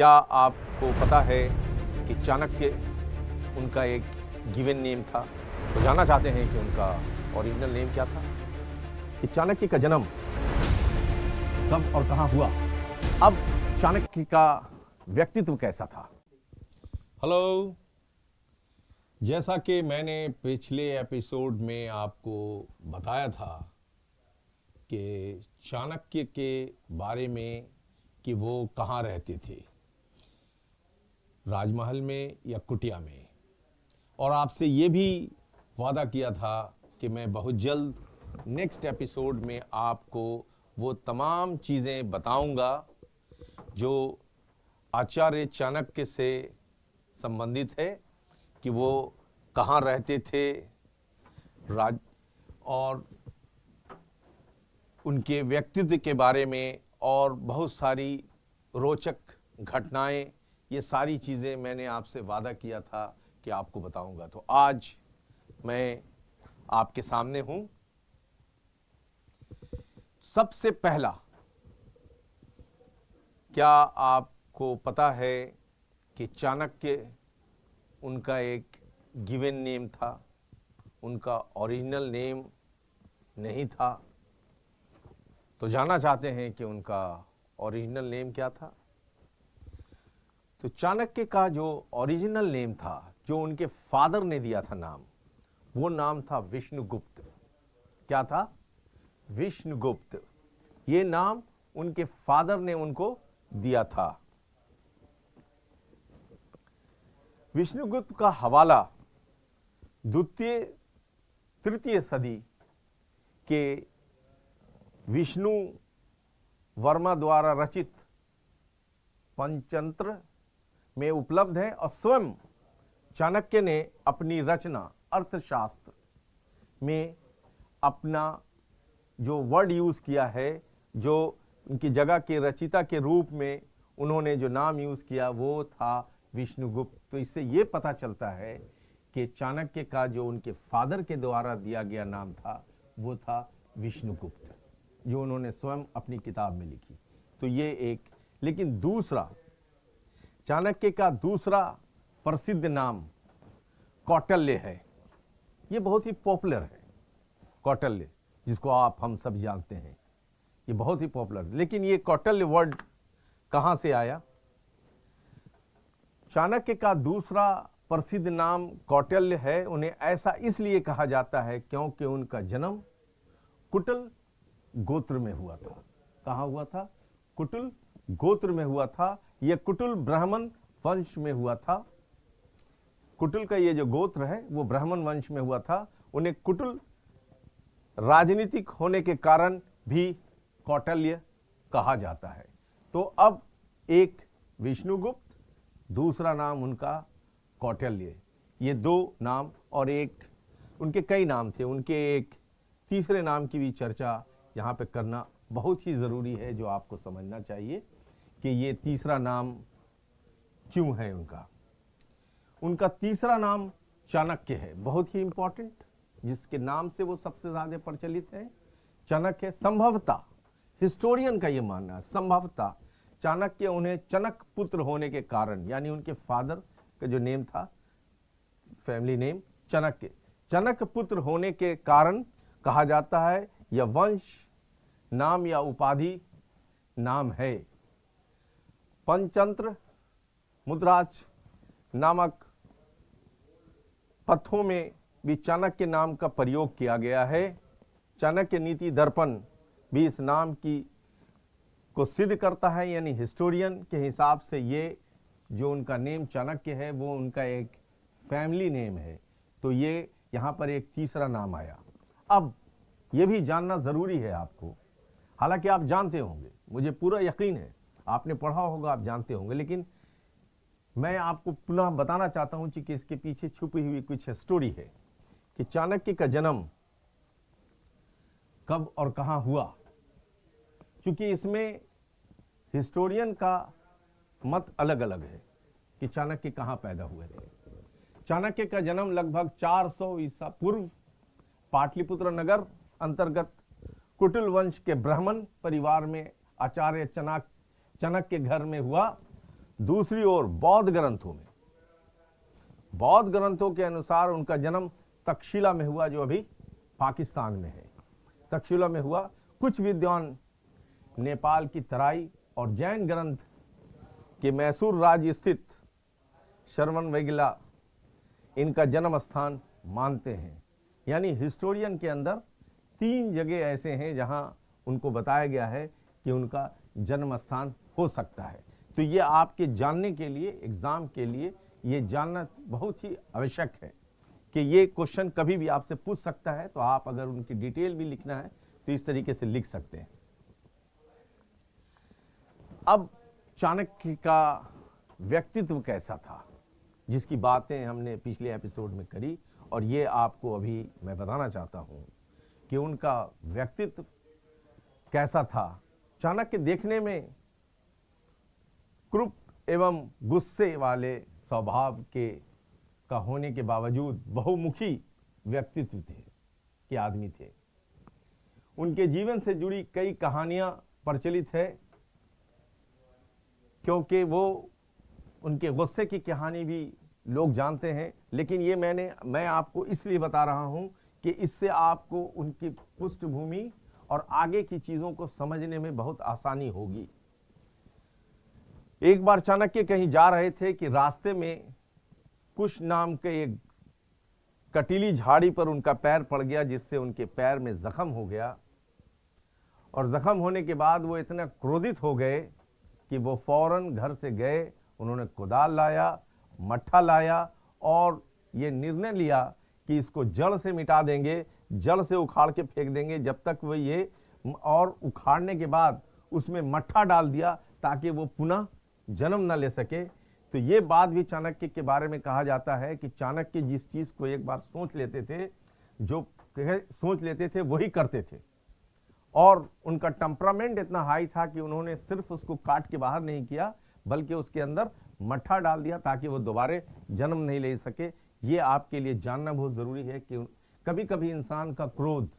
क्या आपको पता है कि चाणक्य उनका एक गिवन नेम था? तो जानना चाहते हैं कि उनका ओरिजिनल नेम क्या था, कि चाणक्य का जन्म कब और कहां हुआ, अब चाणक्य का व्यक्तित्व कैसा था। हेलो, जैसा कि मैंने पिछले एपिसोड में आपको बताया था कि चाणक्य के बारे में कि वो कहाँ रहते थे, राजमहल में या कुटिया में, और आपसे ये भी वादा किया था कि मैं बहुत जल्द नेक्स्ट एपिसोड में आपको वो तमाम चीज़ें बताऊंगा जो आचार्य चाणक्य से संबंधित है, कि वो कहाँ रहते थे और उनके व्यक्तित्व के बारे में, और बहुत सारी रोचक घटनाएं, ये सारी चीज़ें मैंने आपसे वादा किया था कि आपको बताऊंगा। तो आज मैं आपके सामने हूं। सबसे पहला, क्या आपको पता है कि चाणक्य उनका एक गिवन नेम था, उनका ओरिजिनल नेम नहीं था। तो जानना चाहते हैं कि उनका ओरिजिनल नेम क्या था। तो चाणक्य का जो ओरिजिनल नेम था, जो उनके फादर ने दिया था नाम, वो नाम था विष्णुगुप्त। क्या था? विष्णुगुप्त। ये नाम उनके फादर ने उनको दिया था। विष्णुगुप्त का हवाला द्वितीय तृतीय सदी के विष्णु वर्मा द्वारा रचित पंचतंत्र में उपलब्ध है, और स्वयं चाणक्य ने अपनी रचना अर्थशास्त्र में अपना जो वर्ड यूज़ किया है, जो उनकी जगह के रचिता के रूप में उन्होंने जो नाम यूज़ किया वो था विष्णुगुप्त। तो इससे ये पता चलता है कि चाणक्य का जो उनके फादर के द्वारा दिया गया नाम था वो था विष्णुगुप्त, जो उन्होंने स्वयं अपनी किताब में लिखी। तो ये एक, लेकिन दूसरा, चाणक्य का दूसरा प्रसिद्ध नाम कौटिल्य है। ये बहुत ही पॉपुलर है, कौटिल्य, जिसको हम सब जानते हैं, ये बहुत ही पॉपुलर। लेकिन ये कौटिल्य वर्ड कहाँ से आया? चाणक्य का दूसरा प्रसिद्ध नाम कौटिल्य है। उन्हें ऐसा इसलिए कहा जाता है क्योंकि उनका जन्म कुटिल गोत्र में हुआ था। कहाँ हुआ था? कुटिल गोत्र में हुआ था। यह कुटिल ब्राह्मण वंश में हुआ था। कुटिल का ये जो गोत्र है वो ब्राह्मण वंश में हुआ था। उन्हें कुटिल राजनीतिक होने के कारण भी कौटिल्य कहा जाता है। तो अब एक विष्णुगुप्त, दूसरा नाम उनका कौटिल्य, ये दो नाम, और एक उनके कई नाम थे। उनके एक तीसरे नाम की भी चर्चा यहाँ पे करना बहुत ही ज़रूरी है, जो आपको समझना चाहिए कि ये तीसरा नाम क्यों है उनका। उनका तीसरा नाम चाणक्य है, बहुत ही इंपॉर्टेंट, जिसके नाम से वो सबसे ज़्यादा प्रचलित है। चाणक्य, संभवतः हिस्टोरियन का ये मानना है, संभवतः चाणक्य उन्हें चनक पुत्र होने के कारण, यानी उनके फादर का जो नेम था, फैमिली नेम चाणक्य, चनक पुत्र होने के कारण कहा जाता है। यह वंश नाम या उपाधि नाम है। पंचतंत्र मुद्राज नामक पथों में भी चाणक्य नाम का प्रयोग किया गया है। चाणक्य नीति दर्पण भी इस नाम को सिद्ध करता है, यानी हिस्टोरियन के हिसाब से ये जो उनका नेम चाणक्य है वो उनका एक फैमिली नेम है। तो ये यहाँ पर एक तीसरा नाम आया। अब ये भी जानना ज़रूरी है आपको, हालांकि आप जानते होंगे, मुझे पूरा यकीन है, आपने पढ़ा होगा, आप जानते होंगे, लेकिन मैं आपको पुनः बताना चाहता हूँ कि इसके पीछे छुपी हुई कुछ स्टोरी है कि चाणक्य का जन्म कब और कहाँ हुआ। चूंकि इसमें हिस्टोरियन का मत अलग अलग है कि चाणक्य कहाँ पैदा हुए थे। चाणक्य का जन्म लगभग 400 ईसा पूर्व पाटलिपुत्र नगर अंतर्गत कुटिल वंश के ब्राह्मण परिवार में आचार्य चाणक्य के घर में हुआ, दूसरी ओर बौद्ध ग्रंथों के अनुसार उनका जन्म तक्षशिला में हुआ, जो अभी पाकिस्तान में है। तक्षशिला में हुआ। कुछ विद्वान नेपाल की तराई और जैन ग्रंथ के मैसूर राज्य स्थित श्रवणबेगला इनका जन्म स्थान मानते हैं। यानी हिस्टोरियन के अंदर 3 जगह ऐसे हैं जहां उनको बताया गया है कि उनका जन्म स्थान हो सकता है। तो ये आपके जानने के लिए, एग्जाम के लिए ये जानना बहुत ही आवश्यक है कि ये क्वेश्चन कभी भी आपसे पूछ सकता है। तो आप अगर उनकी डिटेल भी लिखना है तो इस तरीके से लिख सकते हैं। अब चाणक्य का व्यक्तित्व कैसा था, जिसकी बातें हमने पिछले एपिसोड में करी, और ये आपको अभी मैं बताना चाहता हूं कि उनका व्यक्तित्व कैसा था। चाणक्य देखने में क्रूर एवं गुस्से वाले स्वभाव का होने के बावजूद बहुमुखी व्यक्तित्व के आदमी थे। उनके जीवन से जुड़ी कई कहानियां प्रचलित है, क्योंकि वो उनके गुस्से की कहानी भी लोग जानते हैं। लेकिन ये मैं आपको इसलिए बता रहा हूं कि इससे आपको उनकी पृष्ठभूमि और आगे की चीजों को समझने में बहुत आसानी होगी। एक बार चाणक्य कहीं जा रहे थे कि रास्ते में कुश नाम के एक कटीली झाड़ी पर उनका पैर पड़ गया, जिससे उनके पैर में जख्म हो गया। और जख्म होने के बाद वो इतना क्रोधित हो गए कि वो फौरन घर से गए। उन्होंने कुदाल लाया, मट्ठा लाया और ये निर्णय लिया कि इसको जड़ से मिटा देंगे, जड़ से उखाड़ के फेंक देंगे जब तक वो ये, और उखाड़ने के बाद उसमें मट्ठा डाल दिया ताकि वो पुनः जन्म न ले सके। तो ये बात भी चाणक्य के बारे में कहा जाता है कि चाणक्य जिस चीज को एक बार सोच लेते थे, जो सोच लेते थे वही करते थे। और उनका टेम्परामेंट इतना हाई था कि उन्होंने सिर्फ उसको काट के बाहर नहीं किया, बल्कि उसके अंदर मट्ठा डाल दिया ताकि वो दोबारा जन्म नहीं ले सके। ये आपके लिए जानना बहुत जरूरी है कि कभी कभी इंसान का क्रोध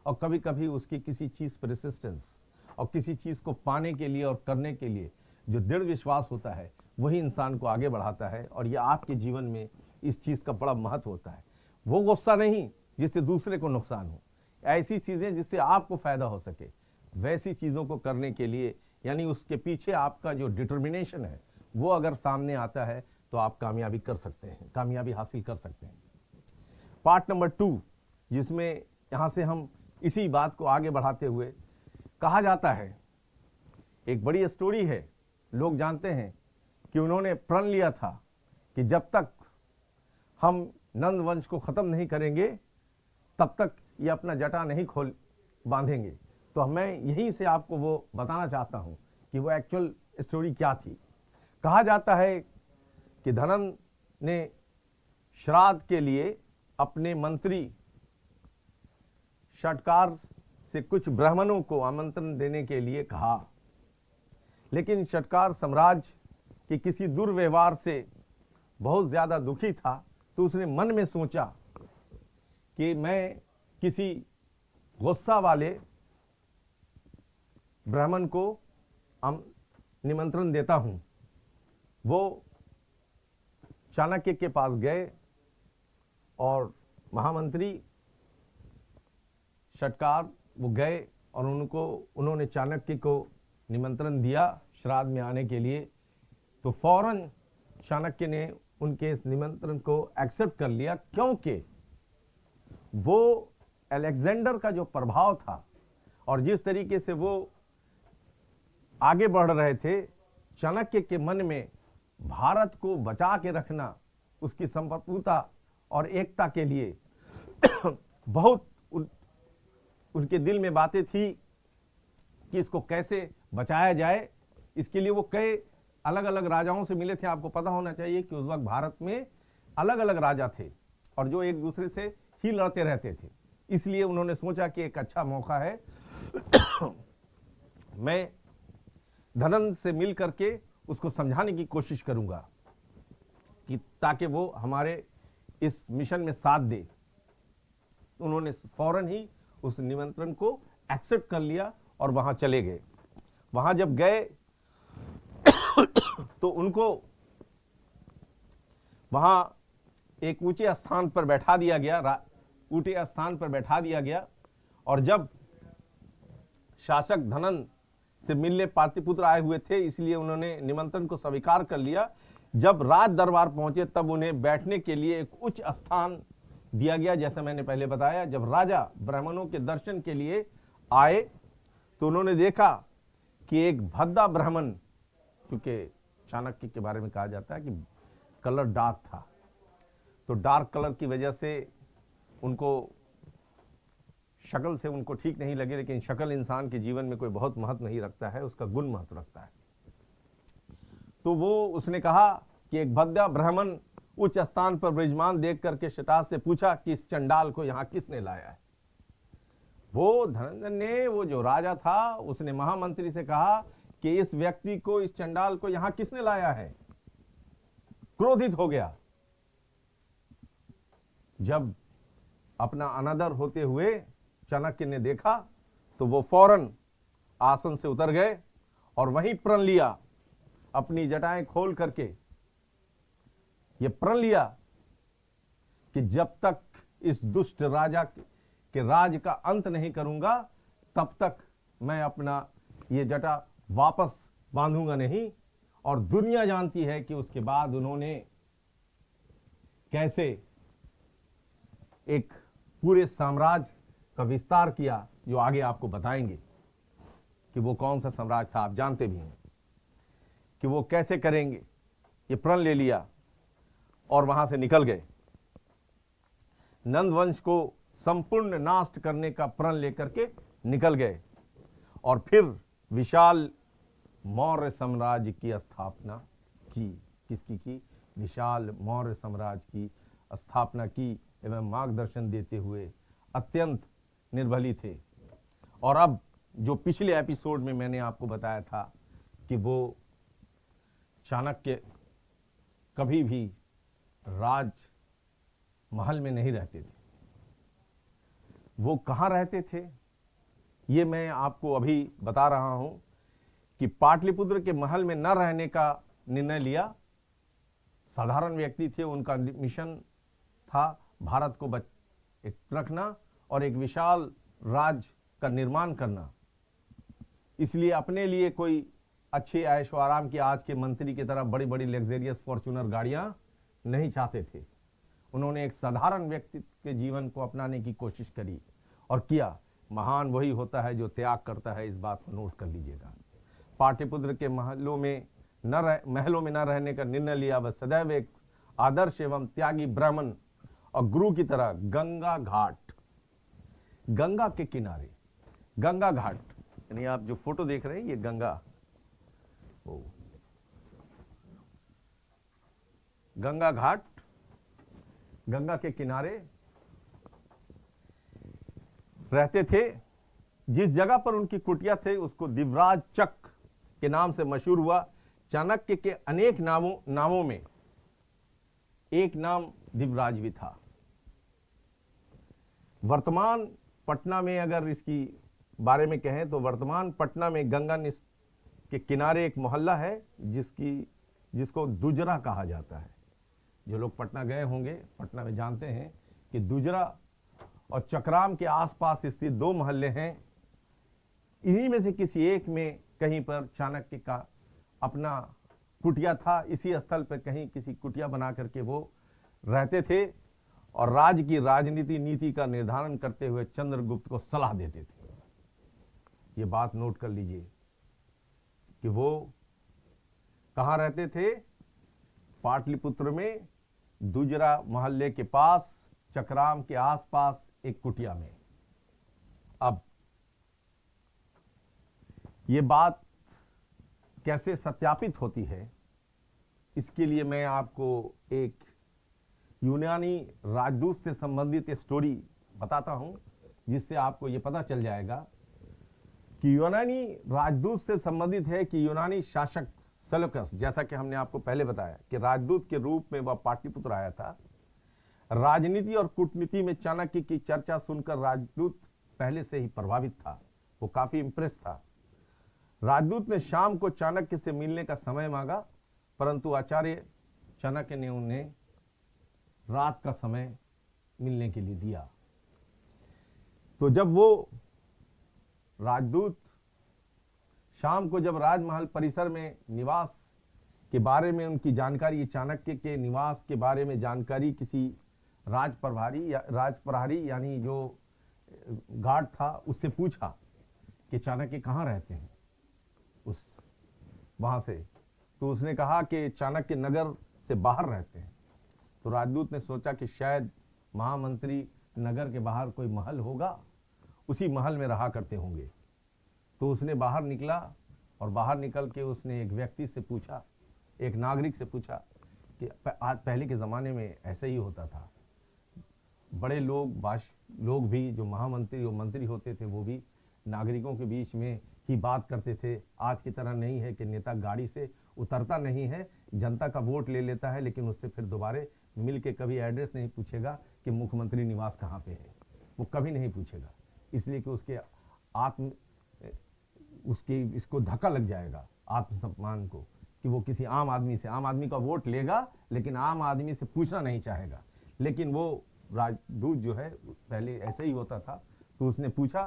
और कभी कभी उसकी किसी चीज पर रेसिस्टेंस और किसी चीज को पाने के लिए और करने के लिए जो दृढ़ विश्वास होता है, वही इंसान को आगे बढ़ाता है। और ये आपके जीवन में इस चीज का बड़ा महत्व होता है। वो गुस्सा नहीं जिससे दूसरे को नुकसान हो, ऐसी चीजें जिससे आपको फायदा हो सके, वैसी चीजों को करने के लिए, यानी उसके पीछे आपका जो डिटर्मिनेशन है वो अगर सामने आता है तो आप कामयाबी कर सकते हैं, कामयाबी हासिल कर सकते हैं। पार्ट नंबर 2, जिसमें यहां से हम इसी बात को आगे बढ़ाते हुए, कहा जाता है, एक बड़ी स्टोरी है, लोग जानते हैं कि उन्होंने प्रण लिया था कि जब तक हम नंद वंश को खत्म नहीं करेंगे तब तक ये अपना जटा नहीं बांधेंगे। तो मैं यहीं से आपको वो बताना चाहता हूं कि वो एक्चुअल स्टोरी क्या थी। कहा जाता है कि धनन ने श्राद्ध के लिए अपने मंत्री षटकार से कुछ ब्राह्मणों को आमंत्रण देने के लिए कहा, लेकिन षटकार साम्राज्य के किसी दुर्व्यवहार से बहुत ज्यादा दुखी था। तो उसने मन में सोचा कि मैं किसी गुस्सा वाले ब्राह्मण को निमंत्रण देता हूं। वो चाणक्य के पास गए और महामंत्री षटकार वो गए और उन्होंने चाणक्य को निमंत्रण दिया श्राद्ध में आने के लिए। तो फौरन चाणक्य ने उनके इस निमंत्रण को एक्सेप्ट कर लिया, क्योंकि वो अलेक्जेंडर का जो प्रभाव था और जिस तरीके से वो आगे बढ़ रहे थे, चाणक्य के मन में भारत को बचा के रखना, उसकी संप्रभुता और एकता के लिए बहुत उनके दिल में बातें थी कि इसको कैसे बचाया जाए। इसके लिए वो कई अलग अलग राजाओं से मिले थे। आपको पता होना चाहिए कि उस वक्त भारत में अलग अलग राजा थे और जो एक दूसरे से ही लड़ते रहते थे। इसलिए उन्होंने सोचा कि एक अच्छा मौका है मैं धनन से मिल करके उसको समझाने की कोशिश करूंगा कि ताकि वो हमारे इस मिशन में साथ दे। उन्होंने फौरन ही उस निमंत्रण को एक्सेप्ट कर लिया और वहां चले गए। वहां जब गए तो उनको वहां एक ऊंचे स्थान पर बैठा दिया गया, ऊंचे स्थान पर बैठा दिया गया। और जब शासक धनन से मिलने पाटलिपुत्र आए हुए थे, इसलिए उन्होंने निमंत्रण को स्वीकार कर लिया। जब राज दरबार पहुंचे तब उन्हें बैठने के लिए एक उच्च स्थान दिया गया। जैसा मैंने पहले बताया, जब राजा ब्राह्मणों के दर्शन के लिए आए तो उन्होंने देखा कि एक भद्दा ब्राह्मण, क्योंकि चाणक्य के बारे में कहा जाता है कि कलर डार्क था, तो डार्क कलर की वजह से उनको शक्ल से उनको ठीक नहीं लगे, लेकिन शक्ल इंसान के जीवन में कोई बहुत महत्व नहीं रखता है, उसका गुण महत्व रखता है। तो वो उसने कहा कि एक भद्दा ब्राह्मण उच्च स्थान पर विराजमान देख करके शटास से पूछा कि इस चंडाल को यहां किसने लाया है। वो धनंजय ने, वो जो राजा था, उसने महामंत्री से कहा कि इस व्यक्ति को, इस चंडाल को यहां किसने लाया है। क्रोधित हो गया। जब अपना अनादर होते हुए चाणक्य ने देखा तो वो फौरन आसन से उतर गए और वहीं प्रण लिया, अपनी जटाएं खोल करके ये प्रण लिया कि जब तक इस दुष्ट राजा के राज का अंत नहीं करूंगा तब तक मैं अपना ये जटा वापस बांधूंगा नहीं। और दुनिया जानती है कि उसके बाद उन्होंने कैसे एक पूरे साम्राज्य का विस्तार किया, जो आगे आपको बताएंगे कि वो कौन सा साम्राज्य था। आप जानते भी हैं कि वो कैसे करेंगे। ये प्रण ले लिया और वहां से निकल गए। नंद वंश को संपूर्ण नाश करने का प्रण लेकर के निकल गए और फिर विशाल मौर्य साम्राज्य की स्थापना की। किसकी की? विशाल मौर्य साम्राज्य की स्थापना की एवं मार्गदर्शन देते हुए अत्यंत निर्बली थे। और अब जो पिछले एपिसोड में मैंने आपको बताया था कि वो चाणक्य कभी भी राज महल में नहीं रहते थे। वो कहाँ रहते थे ये मैं आपको अभी बता रहा हूं कि पाटलिपुत्र के महल में न रहने का निर्णय लिया। साधारण व्यक्ति थे, उनका मिशन था भारत को रखना और एक विशाल राज्य का निर्माण करना। इसलिए अपने लिए कोई अच्छे ऐशो आराम की आज के मंत्री की तरह बड़ी बड़ी लग्जरियस फॉर्च्यूनर गाड़ियां नहीं चाहते थे। उन्होंने एक साधारण व्यक्ति के जीवन को अपनाने की कोशिश करी और किया। महान वही होता है जो त्याग करता है, इस बात को नोट कर लीजिएगा। पाटलिपुत्र के महलों में न रहने का निर्णय लिया। वह सदैव एक आदर्श एवं त्यागी ब्राह्मण और गुरु की तरह गंगा घाट, गंगा के किनारे, गंगा घाट यानी आप जो फोटो देख रहे हैं ये गंगा, गंगा घाट, गंगा के किनारे रहते थे। जिस जगह पर उनकी कुटिया थे उसको दिवराज चक के नाम से मशहूर हुआ। चाणक्य के अनेक नामों में एक नाम दिवराज भी था। वर्तमान पटना में अगर इसकी बारे में कहें तो वर्तमान पटना में गंगा के किनारे एक मोहल्ला है जिसको दुजरा कहा जाता है। जो लोग पटना गए होंगे पटना में जानते हैं कि दुजरा और चक्राम के आसपास स्थित दो मोहल्ले हैं। इन्हीं में से किसी एक में कहीं पर चाणक्य का अपना कुटिया था। इसी स्थल पर कहीं किसी कुटिया बना करके वो रहते थे और राज्य की राजनीति नीति का निर्धारण करते हुए चंद्रगुप्त को सलाह देते थे। ये बात नोट कर लीजिए कि वो कहाँ रहते थे? पाटलिपुत्र में दुजरा मोहल्ले के पास चक्राम के आसपास एक कुटिया में। अब ये बात कैसे सत्यापित होती है इसके लिए मैं आपको एक यूनानी राजदूत से संबंधित स्टोरी बताता हूं, जिससे आपको ये पता चल जाएगा कि यूनानी राजदूत से संबंधित है कि यूनानी शासक सेल्यूकस, जैसा कि हमने आपको पहले बताया कि राजदूत के रूप में वह पाटलिपुत्र आया था। राजनीति और कूटनीति में चाणक्य की चर्चा सुनकर राजदूत पहले से ही प्रभावित था, वो काफी इंप्रेस था। राजदूत ने शाम को चाणक्य से मिलने का समय मांगा, परंतु आचार्य चाणक्य ने उन्हें रात का समय मिलने के लिए दिया। तो जब वो राजदूत शाम को जब राजमहल परिसर में निवास के बारे में उनकी जानकारी, चाणक्य के निवास के बारे में जानकारी किसी राजप्रहरी यानी जो गार्ड था उससे पूछा कि चाणक्य कहाँ रहते हैं उस वहाँ से, तो उसने कहा कि चाणक्य नगर से बाहर रहते हैं। तो राजदूत ने सोचा कि शायद महामंत्री नगर के बाहर कोई महल होगा, उसी महल में रहा करते होंगे। तो उसने बाहर निकला और बाहर निकल के उसने एक व्यक्ति से पूछा, एक नागरिक से पूछा कि आज पहले के ज़माने में ऐसे ही होता था, बड़े लोग भी जो महामंत्री और मंत्री होते थे वो भी नागरिकों के बीच में ही बात करते थे। आज की तरह नहीं है कि नेता गाड़ी से उतरता नहीं है, जनता का वोट ले लेता है, लेकिन उससे फिर दोबारे मिल के कभी एड्रेस नहीं पूछेगा कि मुख्यमंत्री निवास कहाँ पे है, वो कभी नहीं पूछेगा, इसलिए कि उसके इसको धक्का लग जाएगा आत्मसम्मान को, कि वो किसी आम आदमी का वोट लेगा लेकिन आम आदमी से पूछना नहीं चाहेगा। लेकिन वो राजदूत जो है पहले ऐसे ही होता था। तो उसने पूछा,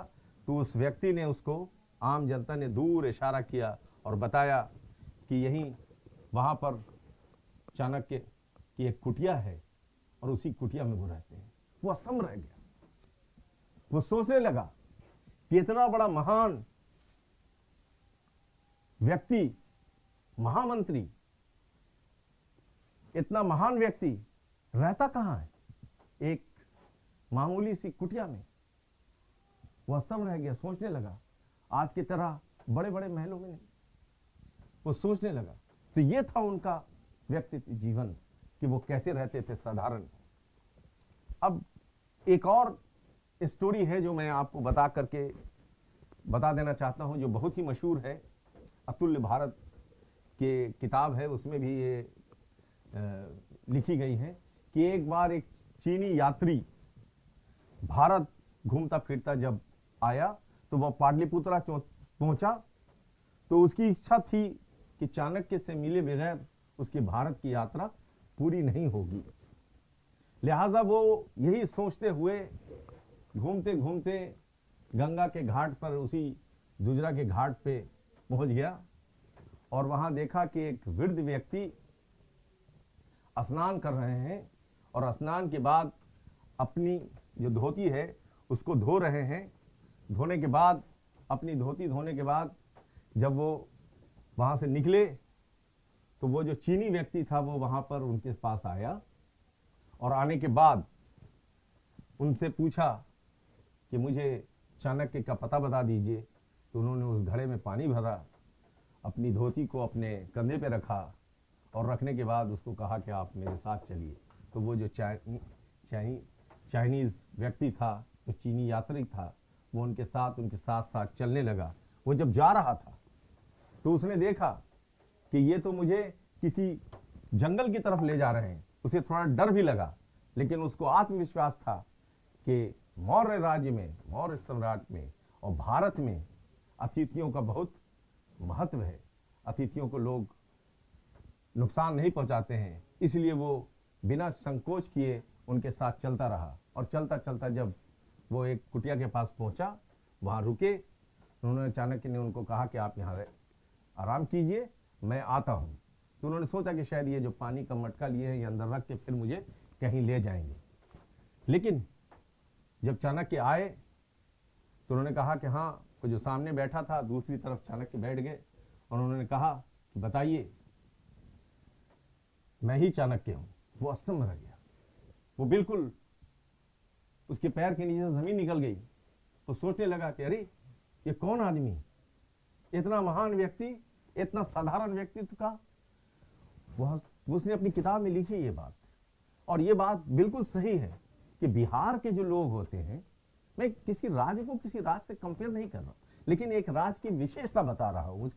तो उस व्यक्ति ने उसको, आम जनता ने दूर इशारा किया और बताया कि यहीं वहाँ पर चाणक्य की एक कुटिया है और उसी कुटिया में वो रहते हैं। वो स्तंभ रह गया। वो सोचने लगा कि इतना बड़ा महान व्यक्ति, महामंत्री, इतना महान व्यक्ति रहता कहाँ है? एक मामूली सी कुटिया में। वो स्तंभ रह गया। सोचने लगा, आज की तरह बड़े बड़े महलों में नहीं। वो सोचने लगा। तो ये था उनका व्यक्तित्व जीवन कि वो कैसे रहते थे, साधारण। अब एक और स्टोरी है जो मैं आपको बता देना चाहता हूं, जो बहुत ही मशहूर है। अतुल्य भारत के किताब है, उसमें भी ये लिखी गई है कि एक बार एक चीनी यात्री भारत घूमता फिरता जब आया तो वह पाटलिपुत्रा पहुंचा। तो उसकी इच्छा थी कि चाणक्य से मिले बगैर उसकी भारत की यात्रा पूरी नहीं होगी। लिहाजा वो यही सोचते हुए घूमते घूमते गंगा के घाट पर, उसी दुजरा के घाट पे पहुंच गया और वहां देखा कि एक वृद्ध व्यक्ति स्नान कर रहे हैं और स्नान के बाद अपनी जो धोती है उसको धो रहे हैं। धोने के बाद, अपनी धोती धोने के बाद जब वो वहां से निकले तो वो जो चीनी व्यक्ति था वो वहां पर उनके पास आया और आने के बाद उनसे पूछा कि मुझे चाणक्य का पता बता दीजिए। तो उन्होंने उस घड़े में पानी भरा, अपनी धोती को अपने कंधे पे रखा और रखने के बाद उसको कहा कि आप मेरे साथ चलिए। तो वो जो चाइनीज़ व्यक्ति था, जो चीनी यात्री था, वो उनके साथ चलने लगा। वो जब जा रहा था तो उसने देखा कि ये तो मुझे किसी जंगल की तरफ ले जा रहे हैं। उसे थोड़ा डर भी लगा, लेकिन उसको आत्मविश्वास था कि मौर्य राज्य में, मौर्य सम्राट में और भारत में अतिथियों का बहुत महत्व है। अतिथियों को लोग नुकसान नहीं पहुंचाते हैं, इसलिए वो बिना संकोच किए उनके साथ चलता रहा। और चलता चलता जब वो एक कुटिया के पास पहुंचा, वहां रुके, उन्होंने, चाणक्य ने उनको कहा कि आप यहाँ आराम कीजिए, मैं आता हूँ। तो उन्होंने सोचा कि शायद ये जो पानी का मटका लिए हैं ये अंदर रख के फिर मुझे कहीं ले जाएंगे। लेकिन जब चाणक्य आए तो उन्होंने कहा कि हाँ, वो जो सामने बैठा था दूसरी तरफ चाणक्य बैठ गए और उन्होंने कहा कि बताइए, मैं ही चाणक्य हूँ। वो स्तंभ रह गया। वो बिल्कुल, उसके पैर के नीचे से जमीन निकल गई। वो सोचने लगा कि अरे ये कौन आदमी, इतना महान व्यक्ति, इतना साधारण व्यक्तित्व का। उसने अपनी किताब में लिखी ये बात, और ये बात बिल्कुल सही है कि बिहार के जो लोग होते हैं, मैं किसी राज्य को किसी राज्य से कंपेयर नहीं कर रहा, लेकिन एक राज्य की विशेषता बता रहा हूँ,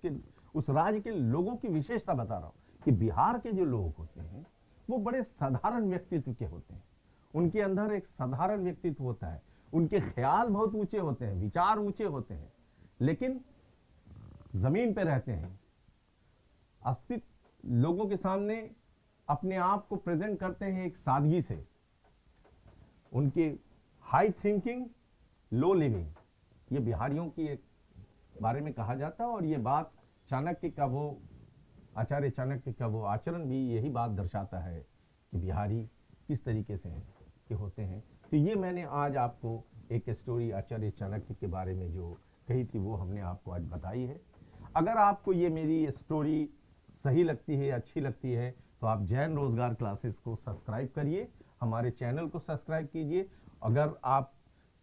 उस राज्य के लोगों की विशेषता बता रहा हूँ कि बिहार के जो लोग होते हैं वो बड़े साधारण व्यक्तित्व के होते हैं। उनके अंदर एक साधारण व्यक्तित्व होता है, उनके ख्याल बहुत ऊंचे होते हैं, विचार ऊंचे होते हैं, लेकिन जमीन पे रहते हैं, अस्तित्व लोगों के सामने अपने आप को प्रेजेंट करते हैं एक सादगी से। उनके हाई थिंकिंग लो लिविंग, ये बिहारियों की एक बारे में कहा जाता है। और ये बात चाणक्य का वो आचार्य चाणक्य का वो आचरण भी यही बात दर्शाता है कि बिहारी किस तरीके से हैं कि होते हैं। तो ये मैंने आज आपको एक स्टोरी आचार्य चाणक्य के बारे में जो कही थी वो हमने आपको आज बताई है। अगर आपको ये मेरी स्टोरी सही लगती है, अच्छी लगती है, तो आप जैन रोजगार क्लासेस को सब्सक्राइब करिए, हमारे चैनल को सब्सक्राइब कीजिए। अगर आप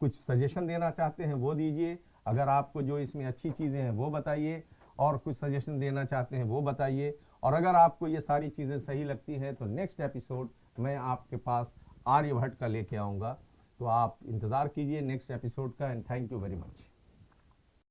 कुछ सजेशन देना चाहते हैं वो दीजिए। अगर आपको जो इसमें अच्छी चीज़ें हैं वो बताइए, और कुछ सजेशन देना चाहते हैं वो बताइए। और अगर आपको ये सारी चीज़ें सही लगती हैं तो नेक्स्ट एपिसोड मैं आपके पास आर्यभट्ट का लेके आऊँगा। तो आप इंतज़ार कीजिए नेक्स्ट एपिसोड का। And thank you very much.